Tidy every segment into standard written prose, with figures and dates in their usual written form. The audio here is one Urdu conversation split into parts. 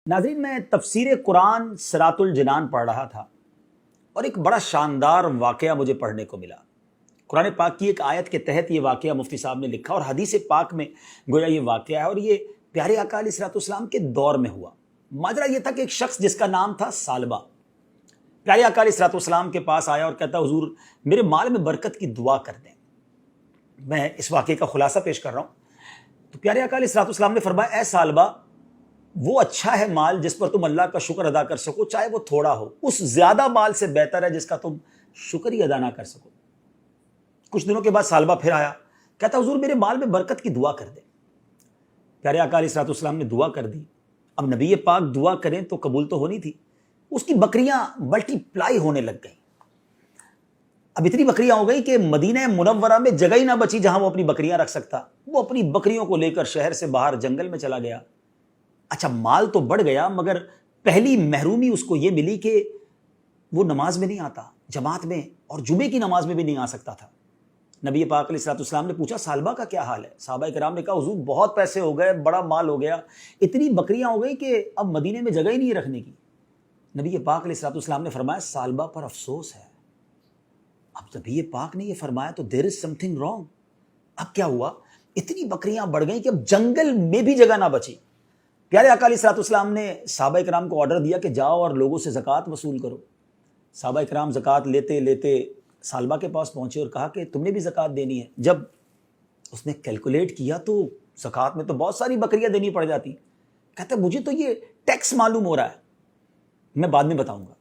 ناظرین، میں تفسیر قرآن صراط الجنان پڑھ رہا تھا اور ایک بڑا شاندار واقعہ مجھے پڑھنے کو ملا۔ قرآن پاک کی ایک آیت کے تحت یہ واقعہ مفتی صاحب نے لکھا اور حدیث پاک میں گویا یہ واقعہ ہے، اور یہ پیارے آقا علیہ الصلوۃ والسلام کے دور میں ہوا۔ ماجرا یہ تھا کہ ایک شخص جس کا نام تھا ثعلبہ پیارے آقا علیہ الصلوۃ والسلام کے پاس آیا اور کہتا، حضور میرے مال میں برکت کی دعا کر دیں۔ میں اس واقعے کا خلاصہ پیش کر رہا ہوں۔ تو پیارے آقا علیہ الصلوۃ والسلام نے فرمایا، اے ثعلبہ، وہ اچھا ہے مال جس پر تم اللہ کا شکر ادا کر سکو، چاہے وہ تھوڑا ہو، اس زیادہ مال سے بہتر ہے جس کا تم شکر ہی ادا نہ کر سکو۔ کچھ دنوں کے بعد ثعلبہ پھر آیا، کہتا، حضور میرے مال میں برکت کی دعا کر دیں۔ پیارے آقا علیہ الصلوۃ والسلام نے دعا کر دی۔ اب نبی پاک دعا کریں تو قبول تو ہونی تھی۔ اس کی بکریاں ملٹی پلائی ہونے لگ گئیں۔ اب اتنی بکریاں ہو گئی کہ مدینہ منورہ میں جگہ ہی نہ بچی جہاں وہ اپنی بکریاں رکھ سکتا۔ وہ اپنی بکریوں کو لے کر شہر سے باہر جنگل میں چلا گیا۔ اچھا، مال تو بڑھ گیا، مگر پہلی محرومی اس کو یہ ملی کہ وہ نماز میں نہیں آتا، جماعت میں اور جمعے کی نماز میں بھی نہیں آ سکتا تھا۔ نبی پاک علیہ الصلوۃ والسلام نے پوچھا، ثعلبہ کا کیا حال ہے؟ صحابہ کرام نے کہا، حضور بہت پیسے ہو گئے، بڑا مال ہو گیا، اتنی بکریاں ہو گئی کہ اب مدینے میں جگہ ہی نہیں رکھنے کی۔ نبی پاک علیہ الصلوۃ والسلام نے فرمایا، ثعلبہ پر افسوس ہے۔ اب نبی پاک نے یہ فرمایا تو دیر از سم تھنگ رانگ۔ اب کیا ہوا؟ اتنی بکریاں بڑھ گئیں کہ اب جنگل میں بھی جگہ نہ بچی۔ پیارے آقا علیہ الصلوۃ والسلام نے صحابہ کرام کو آرڈر دیا کہ جاؤ اور لوگوں سے زکوٰۃ وصول کرو۔ صحابہ کرام زکوٰۃ لیتے لیتے ثعلبہ کے پاس پہنچے اور کہا کہ تم نے بھی زکوٰۃ دینی ہے۔ جب اس نے کیلکولیٹ کیا تو زکوٰۃ میں تو بہت ساری بکریاں دینی پڑ جاتی۔ کہتا ہے، مجھے تو یہ ٹیکس معلوم ہو رہا ہے، میں بعد میں بتاؤں گا۔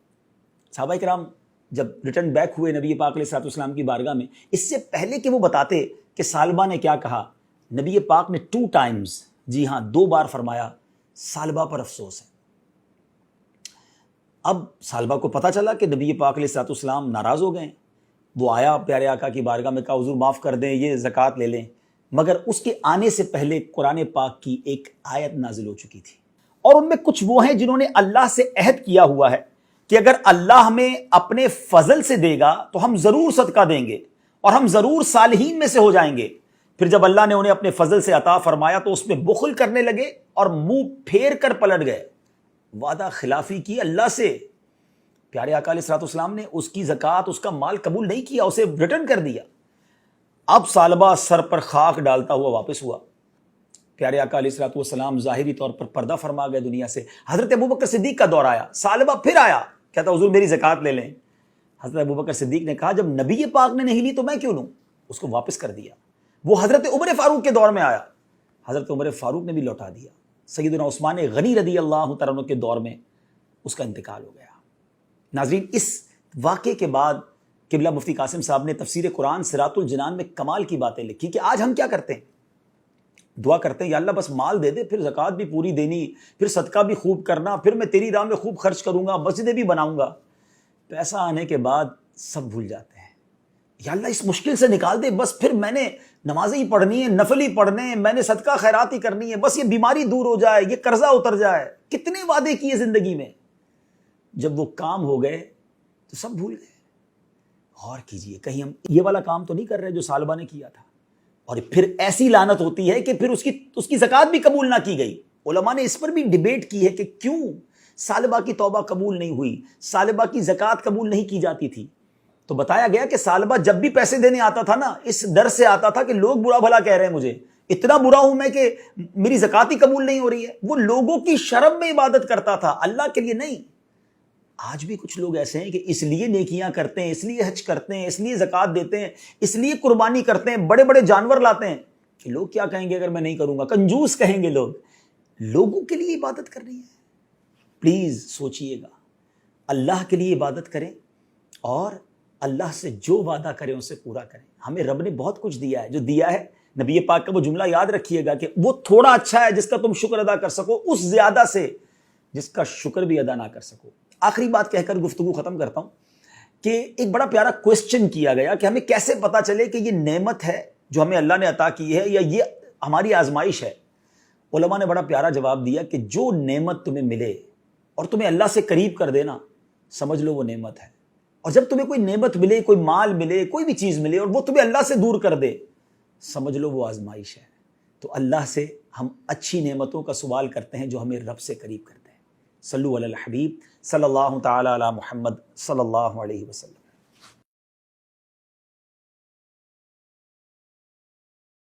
صحابہ کرام جب ریٹرن بیک ہوئے نبی پاک علیہ الصلوۃ والسلام کی بارگاہ میں، اس سے پہلے کہ وہ بتاتے کہ ثعلبہ نے کیا کہا، نبی پاک نے 2 ٹائمز، جی ہاں 2 بار فرمایا، ثعلبہ پر افسوس ہے۔ اب ثعلبہ کو پتہ چلا کہ نبی پاک علیہ الصلوۃ والسلام ناراض ہو گئے۔ وہ آیا پیارے آقا کی بارگاہ میں، کہا، حضور معاف کر دیں، یہ زکوٰۃ لے لیں۔ مگر اس کے آنے سے پہلے قرآن پاک کی ایک آیت نازل ہو چکی تھی، اور ان میں کچھ وہ ہیں جنہوں نے اللہ سے عہد کیا ہوا ہے کہ اگر اللہ ہمیں اپنے فضل سے دے گا تو ہم ضرور صدقہ دیں گے اور ہم ضرور صالحین میں سے ہو جائیں گے۔ پھر جب اللہ نے انہیں اپنے فضل سے عطا فرمایا تو اس میں بخل کرنے لگے اور منہ پھیر کر پلٹ گئے، وعدہ خلافی کی اللہ سے۔ پیارے آقا علیہ الصلوۃ والسلام نے اس کی زکوٰۃ، اس کا مال قبول نہیں کیا، اسے ریٹرن کر دیا۔ اب ثعلبہ سر پر خاک ڈالتا ہوا واپس ہوا۔ پیارے آقا علیہ الصلوۃ والسلام ظاہری طور پر پردہ فرما گئے دنیا سے۔ حضرت ابوبکر صدیق کا دور آیا، ثعلبہ پھر آیا، کہتا، حضور میری زکوٰۃ لے لیں۔ حضرت ابوبکر صدیق نے کہا، جب نبی پاک نے نہیں لی تو میں کیوں لوں؟ اس کو واپس کر دیا۔ وہ حضرت عمر فاروق کے دور میں آیا، حضرت عمر فاروق نے بھی لوٹا دیا۔ سیدنا عثمان غنی رضی اللہ تعالیٰ عنہ کے دور میں اس کا انتقال ہو گیا۔ ناظرین، اس واقعے کے بعد قبلہ مفتی قاسم صاحب نے تفسیر قرآن صراط الجنان میں کمال کی باتیں لکھی کہ آج ہم کیا کرتے ہیں؟ دعا کرتے ہیں، یا اللہ بس مال دے دے، پھر زکوٰۃ بھی پوری دینی، پھر صدقہ بھی خوب کرنا، پھر میں تیری راہ میں خوب خرچ کروں گا، مسجدیں بھی بناؤں گا۔ پیسہ آنے کے بعد سب بھول جاتے ہیں۔ یا اللہ اس مشکل سے نکال دے، بس پھر میں نے نمازیں ہی پڑھنی ہے، نفل ہی پڑھنے ہیں، میں نے صدقہ خیرات ہی کرنی ہے، بس یہ بیماری دور ہو جائے، یہ قرضہ اتر جائے۔ کتنے وعدے کیے زندگی میں، جب وہ کام ہو گئے تو سب بھول گئے۔ غور کیجئے، کہیں ہم یہ والا کام تو نہیں کر رہے جو ثعلبہ نے کیا تھا؟ اور پھر ایسی لعنت ہوتی ہے کہ پھر اس کی زکوٰۃ بھی قبول نہ کی گئی۔ علماء نے اس پر بھی ڈیبیٹ کی ہے کہ کیوں ثعلبہ کی توبہ قبول نہیں ہوئی، ثعلبہ کی زکوٰۃ قبول نہیں کی جاتی تھی۔ تو بتایا گیا کہ ثعلبہ جب بھی پیسے دینے آتا تھا نا، اس ڈر سے آتا تھا کہ لوگ برا بھلا کہہ رہے ہیں مجھے، اتنا برا ہوں میں کہ میری زکوٰۃ ہی قبول نہیں ہو رہی ہے۔ وہ لوگوں کی شرم میں عبادت کرتا تھا، اللہ کے لیے نہیں۔ آج بھی کچھ لوگ ایسے ہیں کہ اس لیے نیکیاں کرتے ہیں، اس لیے حج کرتے ہیں، اس لیے زکوٰۃ دیتے ہیں، اس لیے قربانی کرتے ہیں، بڑے بڑے جانور لاتے ہیں کہ لوگ کیا کہیں گے اگر میں نہیں کروں گا، کنجوس کہیں گے لوگ۔ لوگوں کے لیے عبادت کرنی ہے؟ پلیز سوچئے گا، اللہ کے لیے عبادت کریں اور اللہ سے جو وعدہ کریں اسے پورا کریں۔ ہمیں رب نے بہت کچھ دیا ہے، جو دیا ہے نبی پاک کا وہ جملہ یاد رکھیے گا کہ وہ تھوڑا اچھا ہے جس کا تم شکر ادا کر سکو، اس زیادہ سے جس کا شکر بھی ادا نہ کر سکو۔ آخری بات کہہ کر گفتگو ختم کرتا ہوں کہ ایک بڑا پیارا کوسچن کیا گیا کہ ہمیں کیسے پتا چلے کہ یہ نعمت ہے جو ہمیں اللہ نے عطا کی ہے یا یہ ہماری آزمائش ہے۔ علماء نے بڑا پیارا جواب دیا کہ جو نعمت تمہیں ملے اور تمہیں اللہ سے قریب کر دینا، سمجھ لو وہ نعمت ہے۔ اور جب تمہیں کوئی نعمت ملے، کوئی مال ملے، کوئی بھی چیز ملے اور وہ تمہیں اللہ سے دور کر دے، سمجھ لو وہ آزمائش ہے۔ تو اللہ سے ہم اچھی نعمتوں کا سوال کرتے ہیں جو ہمیں رب سے قریب کرتے ہیں۔ صلو علی الحبیب صلی اللہ تعالی علی محمد صلی اللہ علیہ وسلم۔